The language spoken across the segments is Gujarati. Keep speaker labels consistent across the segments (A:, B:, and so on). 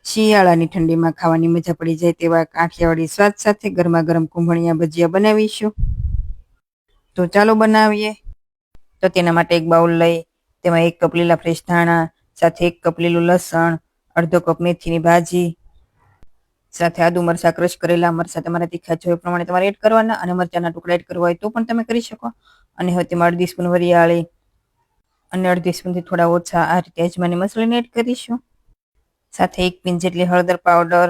A: શિયાળાની ઠંડીમાં ખાવાની મજા પડી જાય તેવા કાઠિયાવાડી સ્વાદ સાથે ગરમા ગરમ કુંભળિયા ભજીયા બનાવીશું. તો ચાલો બનાવીએ. તો તેના માટે એક બાઉલ લઈ તેમાં 1 કપ લીલા ફ્રેશ ધાણા, સાથે 1 કપ લીલું લસણ, અડધો કપ મેથીની ભાજી, સાથે આદુ મરચાં ક્રશ કરેલા. મરચાં તમારા તીખા જોઈએ પ્રમાણે તમારે એડ કરવાના, અને મરચાંના ટુકડા એડ કરવા હોય તો પણ તમે કરી શકો. અને હવે તેમાં 1/2 સ્પૂન વરિયાળી અને 1/2 સ્પૂનથી થોડા ઓછા આ રીતે અજમાની મસાલાને એડ કરીશું. સાથે 1 પિંચ જેટલી હળદર પાવડર,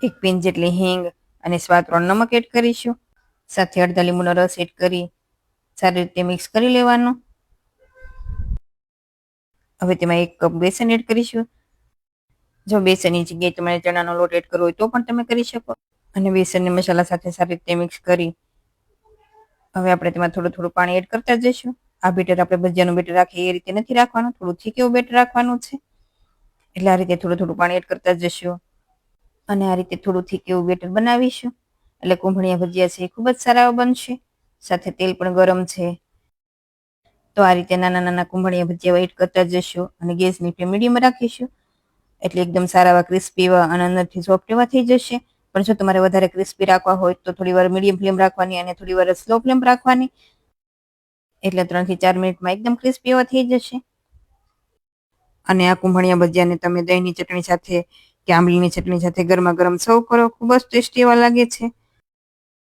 A: 1 પિંચ જેટલી હિંગ અને સ્વાદ પ્રમાણે નમક એડ કરીશું. સાથે અડધા લીંબુનો રસ એડ કરી સારી રીતે મિક્સ કરી લેવાનું. હવે તેમાં 1 કપ બેસન એડ કરીશું. જો બેસનની જગ્યાએ તમારે ચણાનો લોટ એડ કરવો હોય તો પણ તમે કરી શકો. અને બેસનને મસાલા સાથે સારી રીતે મિક્સ કરી હવે આપણે તેમાં થોડું થોડું પાણી એડ કરતા જઈશું. આ બેટર આપણે ભજીયાનું બેટર રાખીએ એ રીતે નથી રાખવાનું, થોડું થીક એવું બેટર રાખવાનું છે. એટલે આ રીતે થોડું થોડું પાણી એડ કરતા જઈશું અને આ રીતે થોડું થીક એવું બેટર બનાવીશું. એટલે કુંભળિયા ભજીયા છે એ ખૂબ જ સારા બનશે. સાથે તેલ પણ ગરમ છે. તો આ રીતે નાના નાના કુંભળિયા ભજીયા એડ કરતા જઈશું અને ગેસની ફ્લેમ મીડિયમ રાખીશું. એટલે એકદમ સારા એવા ક્રિસ્પી એવા અને અંદરથી સોફ્ટ એવા થઈ જશે. પણ જો તમારે વધારે ક્રિસ્પી રાખવા હોય તો થોડી વાર મીડિયમ ફ્લેમ રાખવાની અને થોડી વાર સ્લો ફ્લેમ રાખવાની. એટલે 3 થી 4 મિનિટમાં એકદમ ક્રિસ્પી એવા થઈ જશે. અને આ કુંભળિયા ભજીયાને તમે દહીંની ચટણી સાથે કે આંબલીની ચટણી સાથે ગરમા ગરમ સર્વ કરો, ખૂબ જ ટેસ્ટી એવા લાગે છે.